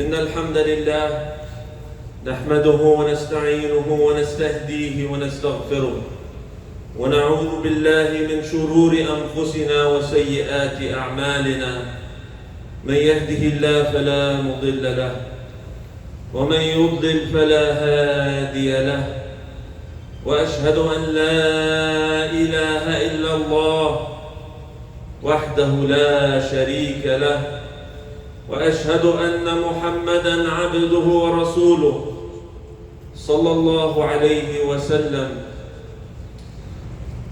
إن الحمد لله نحمده ونستعينه ونستهديه ونستغفره ونعوذ بالله من شرور أنفسنا وسيئات أعمالنا من يهده الله فلا مضل له ومن يضلل فلا هادي له وأشهد أن لا إله إلا الله وحده لا شريك له وأشهد أن محمدًا عبده ورسوله صلى الله عليه وسلم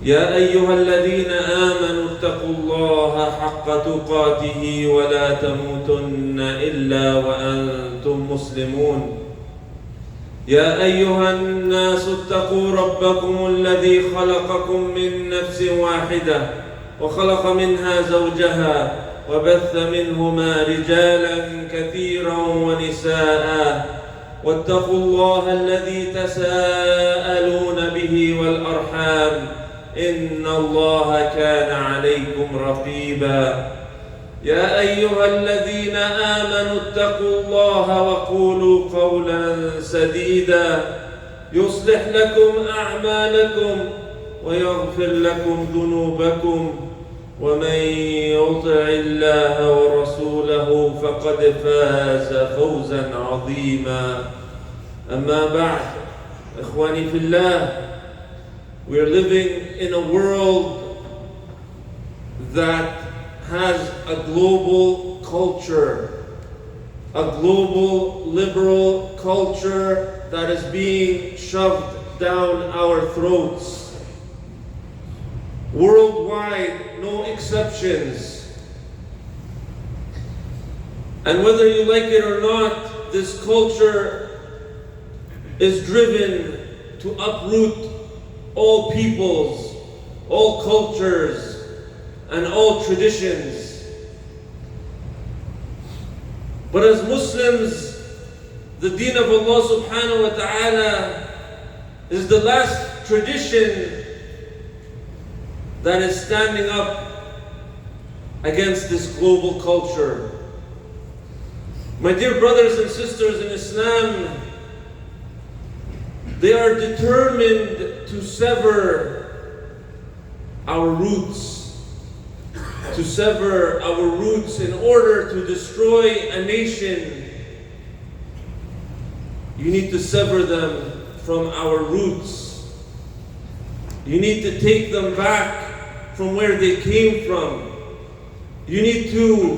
يا أيها الذين آمنوا اتقوا الله حق تقاته ولا تموتن إلا وأنتم مسلمون يا أيها الناس اتقوا ربكم الذي خلقكم من نفس واحدة وخلق منها زوجها وبث منهما رجالا كثيرا ونساء واتقوا الله الذي تساءلون به والأرحام إن الله كان عليكم رقيبا يا أيها الذين آمنوا اتقوا الله وقولوا قولا سديدا يصلح لكم أعمالكم ويغفر لكم ذنوبكم ومن يطع الله ورسوله فقد فاز فوزا عظيما أما بعد إخواني في الله, we are living in a world that has a global culture, a global liberal culture that is being shoved down our throats. Worldwide, no exceptions. And whether you like it or not, this culture is driven to uproot all peoples, all cultures, and all traditions. But as Muslims, the deen of Allah subhanahu wa ta'ala is the last tradition that is standing up against this global culture. My dear brothers and sisters in Islam, they are determined to sever our roots, in order to destroy a nation. You need to sever them from our roots. You need to take them back from where they came from. You need to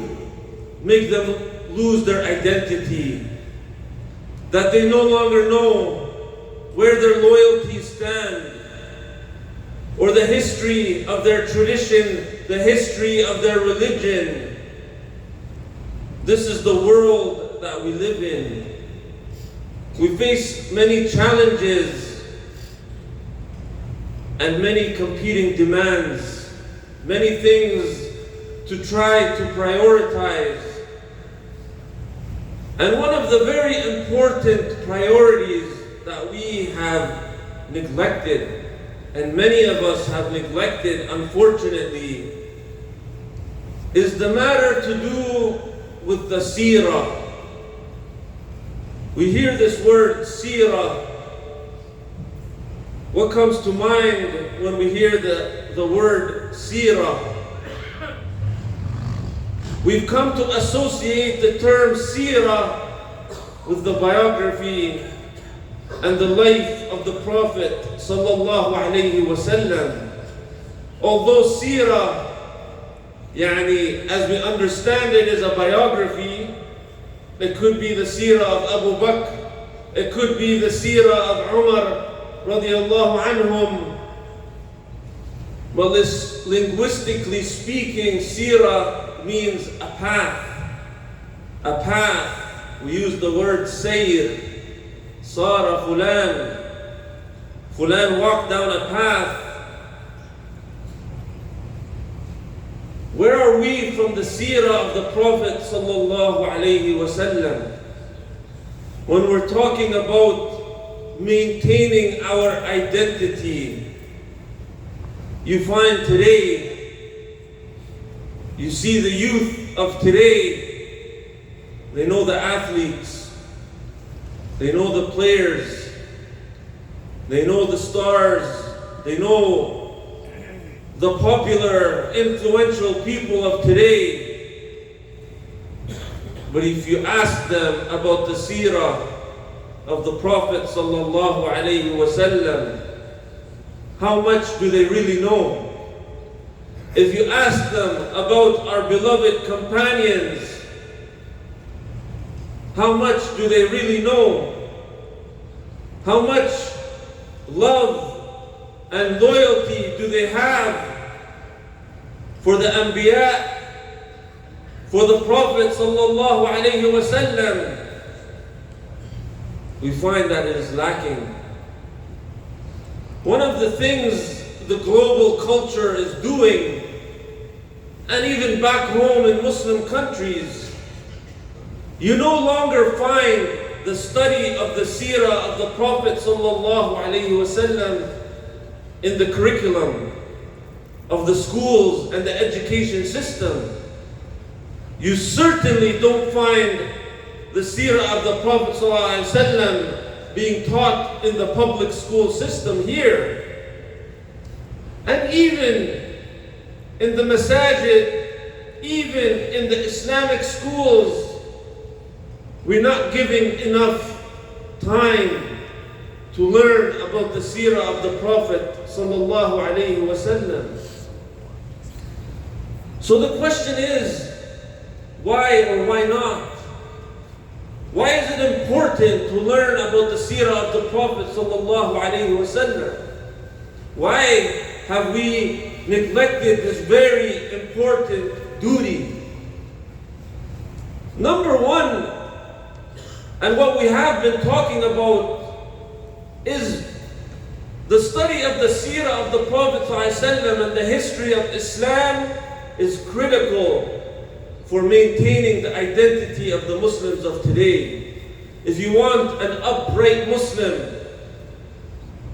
make them lose their identity, that they no longer know where their loyalties stand, or the history of their tradition, the history of their religion. This is the world that we live in. We face many challenges and many competing demands, many things to try to prioritize. And one of the very important priorities that we have neglected, and many of us have neglected unfortunately, is the matter to do with the seerah. We hear this word seerah. What comes to mind when we hear the word seerah? We've come to associate the term seerah with the biography and the life of the Prophet sallallahu alaihi wasallam. Although seerah, as we understand it, is a biography, it could be the seerah of Abu Bakr, it could be the seerah of Umar radiyallahu anhum. But this, linguistically speaking, seerah means a path. A path. We use the word sayr. Sara fulan. Fulan walked down a path. Where are we from the seerah of the Prophet sallallahu alaihi wasallam? When we're talking about maintaining our identity, you find today, you see the youth of today, they know the athletes, they know the players, they know the stars, they know the popular, influential people of today. But if you ask them about the seerah of the Prophet sallallahu alaihi wasallam, how much do they really know? If you ask them about our beloved companions, how much do they really know? How much love and loyalty do they have for the Anbiya, for the Prophet sallallahu alaihi wasallam? We find that it is lacking. One of the things the global culture is doing, and even back home in Muslim countries, you no longer find the study of the seerah of the Prophet sallallahu alaihi wasallam in the curriculum of the schools and the education system. You certainly don't find the seerah of the Prophet ﷺ being taught in the public school system here. And even in the masajid, even in the Islamic schools, we're not giving enough time to learn about the seerah of the Prophet ﷺ. So the question is, why or why not? Why is it important to learn about the seerah of the Prophet ﷺ? Why have we neglected this very important duty? Number one, and what we have been talking about, is the study of the seerah of the Prophet ﷺ and the history of Islam is critical for maintaining the identity of the Muslims of today. If you want an upright Muslim,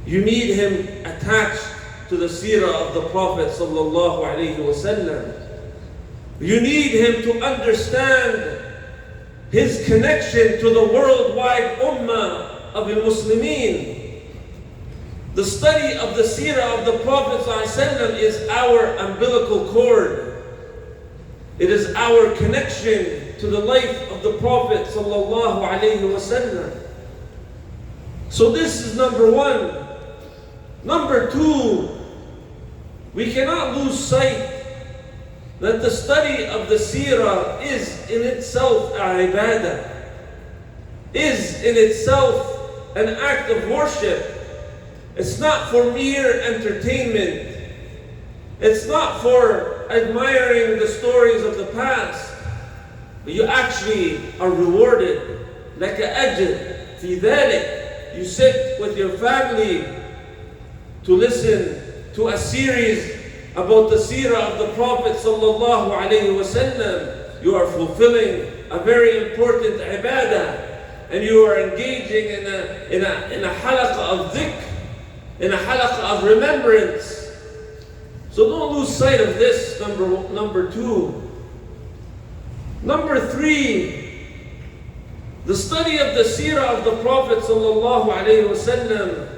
you need him attached to the seerah of the Prophet sallallahu alaihi wasallam. You need him to understand his connection to the worldwide Ummah of the Muslimin. The study of the seerah of the Prophet ﷺ is our umbilical cord. It is our connection to the life of the Prophet sallallahu alaihi wasallam. So this is number one. Number two, we cannot lose sight that the study of the seerah is in itself a ibadah, is in itself an act of worship. It's not for mere entertainment. It's not for admiring the stories of the past. But you actually are rewarded. Like ajr fi dhalik. You sit with your family to listen to a series about the seerah of the Prophet sallallahu alaihi wasallam. You are fulfilling a very important ibadah, and you are engaging in a halaqah of dhikr, in a halaqah of remembrance. So don't lose sight of this, number two. Number three, the study of the seerah of the Prophet sallallahu alaihi wasallam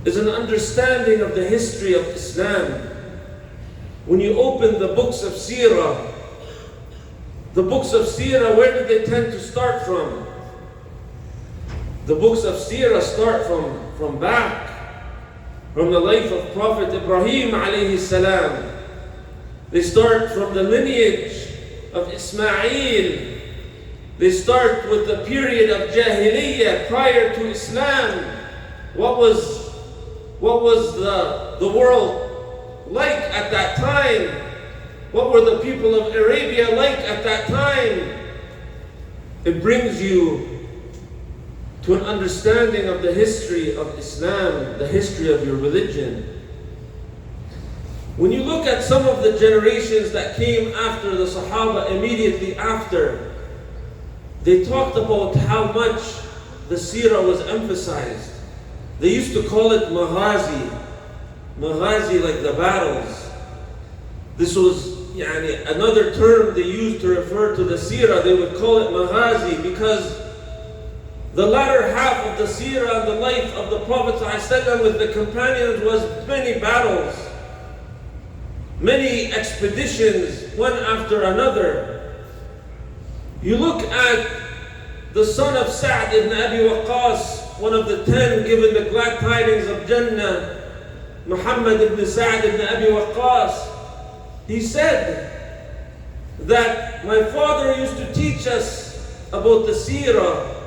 is an understanding of the history of Islam. When you open the books of seerah, where do they tend to start from? The books of seerah start from back, from the life of Prophet Ibrahim alayhi salam. They start from the lineage of Ismail. They start with the period of Jahiliyyah prior to Islam. What was the world like at that time? What were the people of Arabia like at that time? It brings you to an understanding of the history of Islam, the history of your religion. When you look at some of the generations that came after the Sahaba, immediately after, they talked about how much the seerah was emphasized. They used to call it maghazi, like the battles. This was another term they used to refer to the seerah. They would call it maghazi, because the latter half of the seerah and the life of the Prophet ﷺ with the companions was many battles, many expeditions, one after another. You look at the son of Sa'd ibn Abi Waqqas, one of the 10 given the glad tidings of Jannah, Mohammed ibn Sa'd ibn Abi Waqqas. He said that my father used to teach us about the seerah.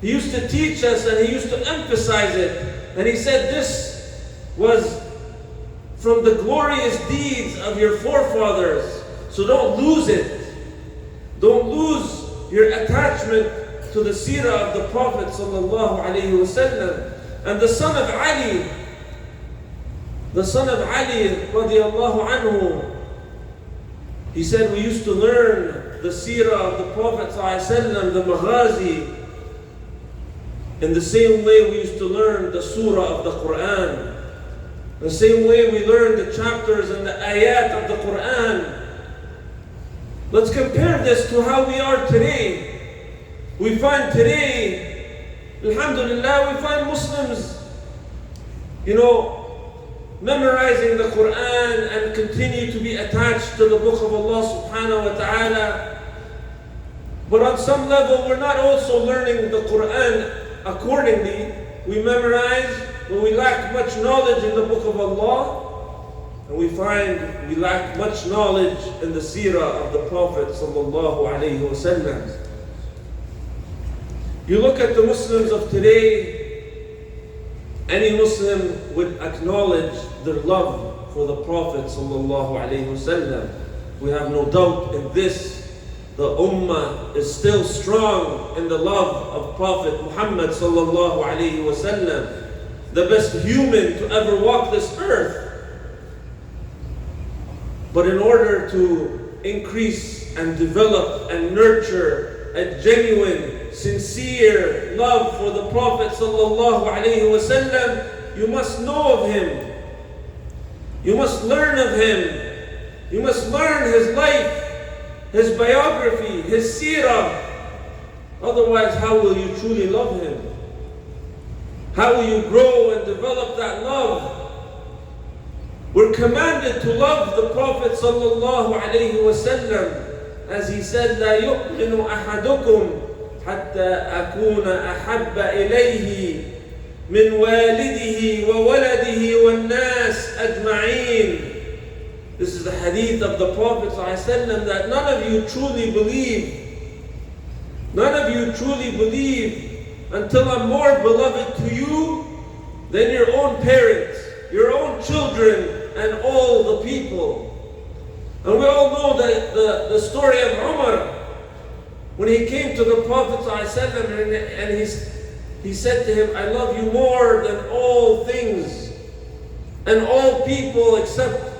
He used to teach us and he used to emphasize it. And he said this was from the glorious deeds of your forefathers. So don't lose it. Don't lose your attachment to the seerah of the Prophet sallallahu alaihi wasallam. And the son of Ali radiallahu anhu, he said we used to learn the seerah of the Prophet sallallahu alaihi wasallam, the maghazi, in the same way we used to learn the surah of the Quran. The same way we learn the chapters and the ayat of the Quran. Let's compare this to how we are today. We find today, alhamdulillah, we find Muslims, memorizing the Quran and continue to be attached to the book of Allah subhanahu wa ta'ala. But on some level, we're not also learning the Quran accordingly. We memorize, but we lack much knowledge in the book of Allah. And we find we lack much knowledge in the seerah of the Prophet sallallahu alaihi wasallam. You look at the Muslims of today, any Muslim would acknowledge their love for the Prophet sallallahu alaihi wasallam. We have no doubt in this. The Ummah is still strong in the love of Prophet Mohammed sallallahu alaihi wasallam, the best human to ever walk this earth. But in order to increase and develop and nurture a genuine, sincere love for the Prophet sallallahu alaihi wasallam, you must know of him. You must learn of him. You must learn his life, his biography, his seerah. Otherwise, how will you truly love him? How will you grow and develop that love? We're commanded to love the Prophet sallallahu alaihi wasallam, as he said, لا يؤمن أحدكم حتى أكون أحب إليه من والده وولده والناس أجمعين. This is the hadith of the Prophet ﷺ, that none of you truly believe until I'm more beloved to you than your own parents, your own children, and all the people. And we all know that the story of Umar, when he came to the Prophet ﷺ and he said to him, I love you more than all things and all people except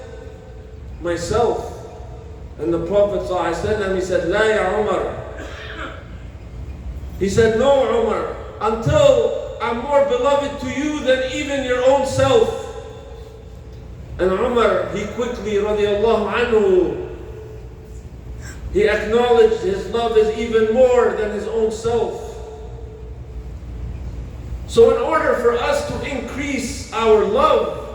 myself. And the Prophet ﷺ, he said, La ya Umar. He said, no, Umar, until I'm more beloved to you than even your own self. And Umar, he quickly, radiallahu anhu, he acknowledged his love is even more than his own self. So in order for us to increase our love,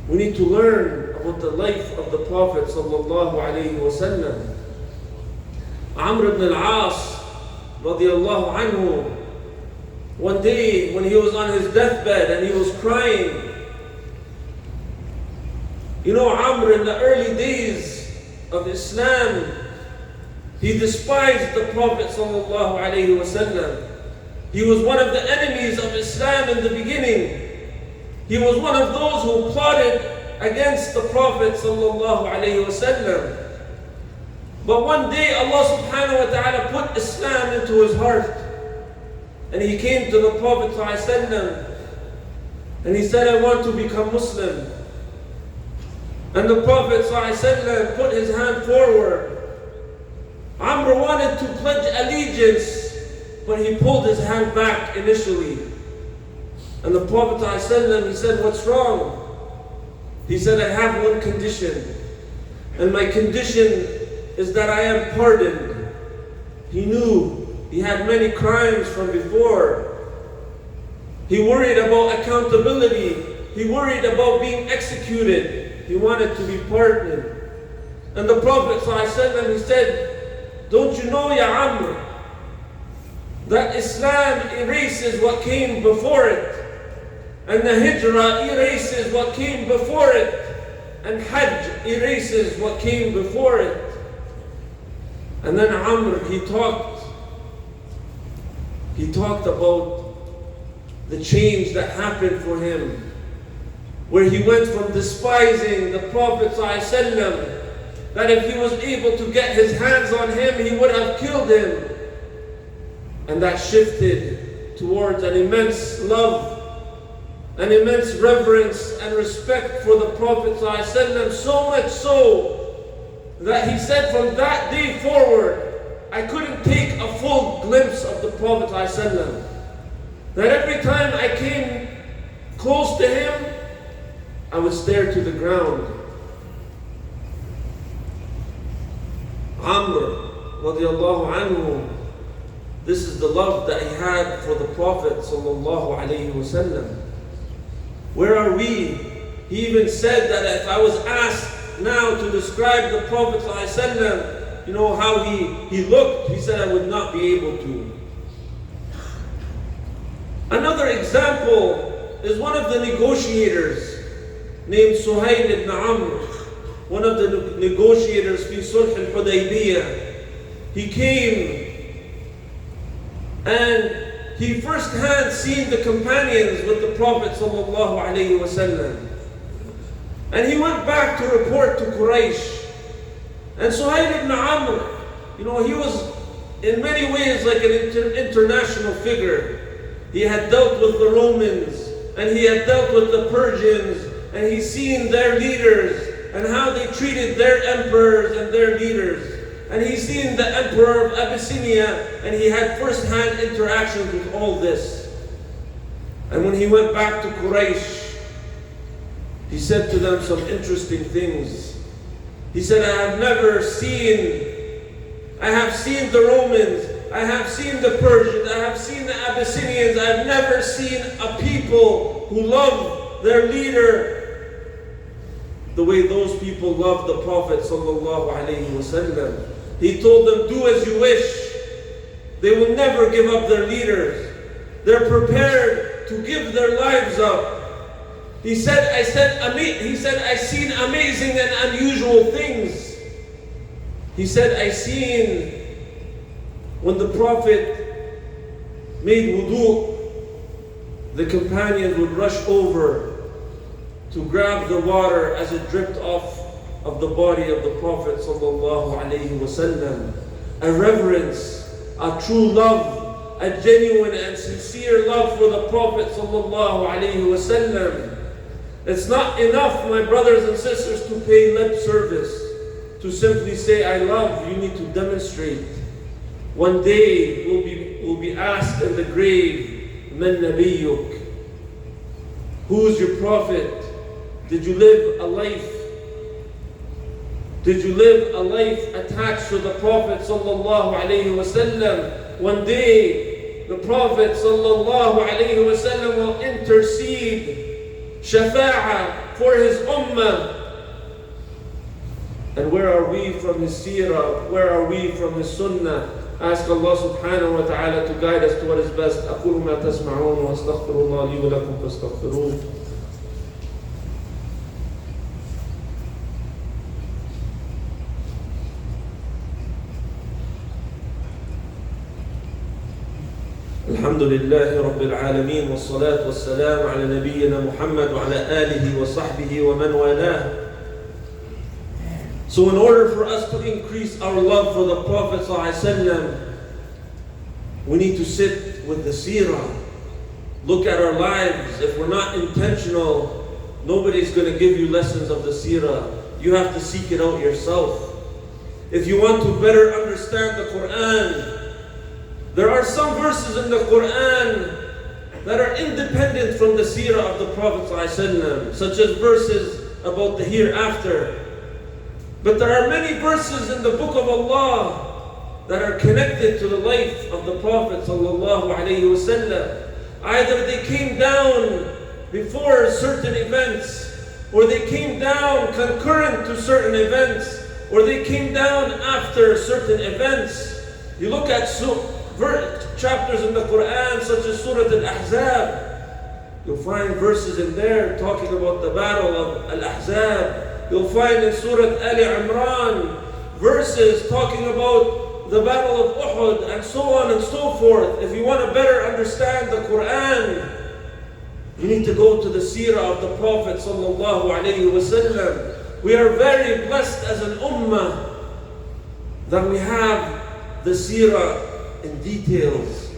we need to learn about the life of the Prophet sallallahu alaihi wasallam. Amr ibn al-As radiallahu anhu, one day when he was on his deathbed and he was crying, Amr in the early days of Islam, he despised the Prophet sallallahu alaihi wasallam. He was one of the enemies of Islam in the beginning. He was one of those who plotted against the Prophet sallallahu alaihi wasallam. But one day Allah subhanahu wa ta'ala put Islam into his heart. And he came to the Prophet sallallahu alaihi wasallam and he said, I want to become Muslim. And the Prophet sallallahu alaihi wasallam put his hand forward. Amr wanted to pledge allegiance, but he pulled his hand back initially. And the Prophet ﷺ, he said, what's wrong? He said, I have one condition. and my condition is that I am pardoned. He knew he had many crimes from before. He worried about accountability. He worried about being executed. He wanted to be pardoned. And the Prophet ﷺ, he said, don't you know, Ya Amr, that Islam erases what came before it, and the Hijrah erases what came before it, and Hajj erases what came before it. And then Amr, he talked about the change that happened for him, where he went from despising the Prophet ﷺ, that if he was able to get his hands on him, he would have killed him. And that shifted towards an immense love, an immense reverence and respect for the Prophet ﷺ, so much so that he said from that day forward, I couldn't take a full glimpse of the Prophet ﷺ. That every time I came close to him, I would stare to the ground. Amr radiallahu anhu, this is the love that he had for the Prophet sallallahu alayhi wasallam. Where are we? He even said that if I was asked now to describe the Prophet sallallahu alayhi wasallam, you know how he looked, he said I would not be able to. Another example is one of the negotiators named Suhail ibn Amr, one of the negotiators fi Sulh al-Hudaybiyah. He came and he first-hand seen the companions with the Prophet sallallahu alaihi wasallam. And he went back to report to Quraysh. And Suhail ibn Amr, you know, he was in many ways like an international figure. He had dealt with the Romans, and he had dealt with the Persians, and he's seen their leaders and how they treated their emperors and their leaders. And he's seen the emperor of Abyssinia, and he had first-hand interactions with all this. And when he went back to Quraysh, he said to them some interesting things. He said, I have seen the Romans, I have seen the Persians, I have seen the Abyssinians, I have never seen a people who love their leader the way those people love the Prophet sallallahu alaihi wasallam. He told them, do as you wish. They will never give up their leaders. They're prepared to give their lives up. He said, I seen amazing and unusual things. He said, I seen when the Prophet made wudu, the companions would rush over to grab the water as it dripped off of the body of the Prophet sallallahu alaihi wasallam. A reverence, a true love, a genuine and sincere love for the Prophet sallallahu alaihi wasallam. It's not enough, my brothers and sisters, to pay lip service, to simply say I love. You need to demonstrate. One day we'll be asked in the grave, Man Nabiyyuk? Who is your prophet? Did you live a life? Did you live a life attached to the Prophet sallallahu alaihi wasallam? One day the Prophet sallallahu alaihi wasallam will intercede shafa'ah for his ummah. And where are we from his seerah? Where are we from his sunnah? Ask Allah subhanahu wa ta'ala to guide us to what is best. أقول ما تسمعون وأستغفر الله لي ولكم فاستغفروه. الحمد لله رب العالمين والصلاة والسلام على نبينا محمد وعلى آله وصحبه ومن والاه. So in order for us to increase our love for the Prophet ﷺ, we need to sit with the seerah, look at our lives. If we're not intentional, nobody's going to give you lessons of the seerah. You have to seek it out yourself. If you want to better understand the Quran, there are some verses in the Quran that are independent from the seerah of the Prophet ﷺ, such as verses about the hereafter. But there are many verses in the Book of Allah that are connected to the life of the Prophet sallallahu alaihi wasallam. Either they came down before certain events, or they came down concurrent to certain events, or they came down after certain events. You look at chapters in the Quran such as Surah Al-Ahzab, you'll find verses in there talking about the battle of Al-Ahzab. You'll find in Surah Al-Imran verses talking about the battle of Uhud and so on and so forth. If you want to better understand the Quran, you need to go to the seerah of the Prophet sallallahu alaihi wasallam. We are very blessed as an ummah that we have the seerah in details,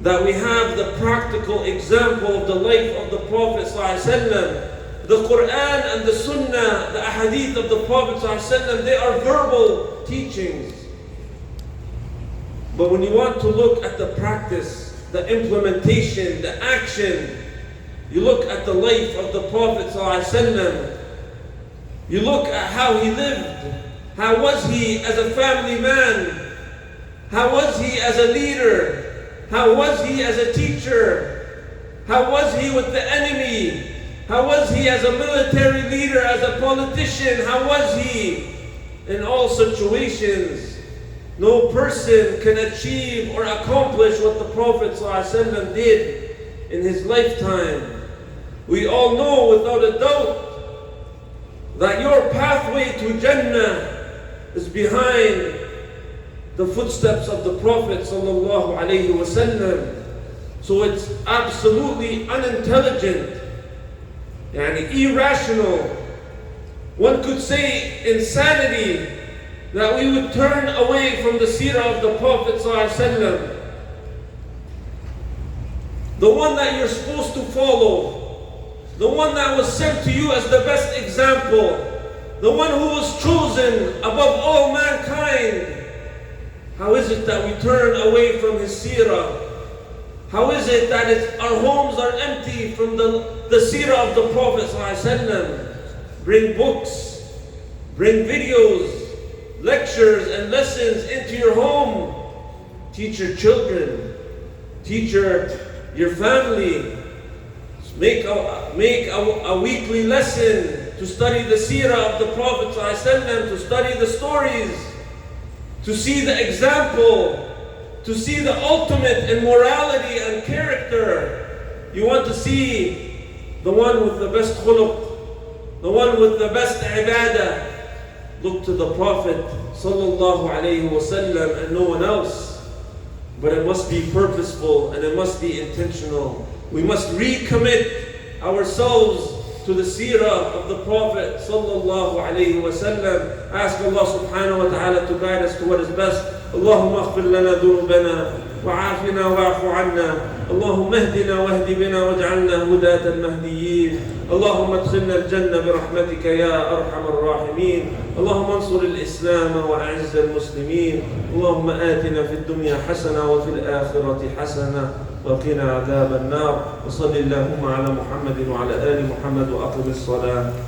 that we have the practical example of the life of the Prophet sallallahu alaihi wasallam. The Quran and the Sunnah, the ahadith of the Prophet sallallahu alaihi wasallam, they are verbal teachings. But when you want to look at the practice, the implementation, the action, you look at the life of the Prophet ﷺ, you look at how he lived. How was he as a family man? How was he as a leader? How was he as a teacher? How was he with the enemy? How was he as a military leader, as a politician? How was he in all situations? No person can achieve or accomplish what the Prophet ﷺ did in his lifetime. We all know without a doubt that your pathway to Jannah is behind the footsteps of the Prophet sallallahu alaihi wasallam. So it's absolutely unintelligent and irrational. One could say insanity that we would turn away from the seerah of the Prophet sallallahu alaihi wasallam, the one that you're supposed to follow, the one that was sent to you as the best example, the one who was chosen above all mankind. How is it that we turn away from his seerah? How is it that our homes are empty from the seerah of the Prophet ﷺ? Bring books, bring videos, lectures and lessons into your home. Teach your children, teach your family. Make a weekly lesson to study the seerah of the Prophet ﷺ, to study the stories, to see the example, to see the ultimate in morality and character. You want to see the one with the best khuluq, the one with the best ibadah. Look to the Prophet sallallahu alaihi wasallam and no one else. But it must be purposeful and it must be intentional. We must recommit ourselves to the seerah of the Prophet sallallahu alaihi wasallam. Ask Allah subhanahu wa ta'ala to guide us to what is best. Allahumma aghfir lana dhunubana وعافنا واعف عنا اللهم اهدنا واهد بنا واجعلنا هداة المهديين اللهم ادخلنا الجنة برحمتك يا أرحم الراحمين اللهم انصر الإسلام وأعز المسلمين اللهم آتنا في الدنيا حسنة وفي الآخرة حسنة وقنا عذاب النار وصل اللهم على محمد وعلى آل محمد وأقم الصلاة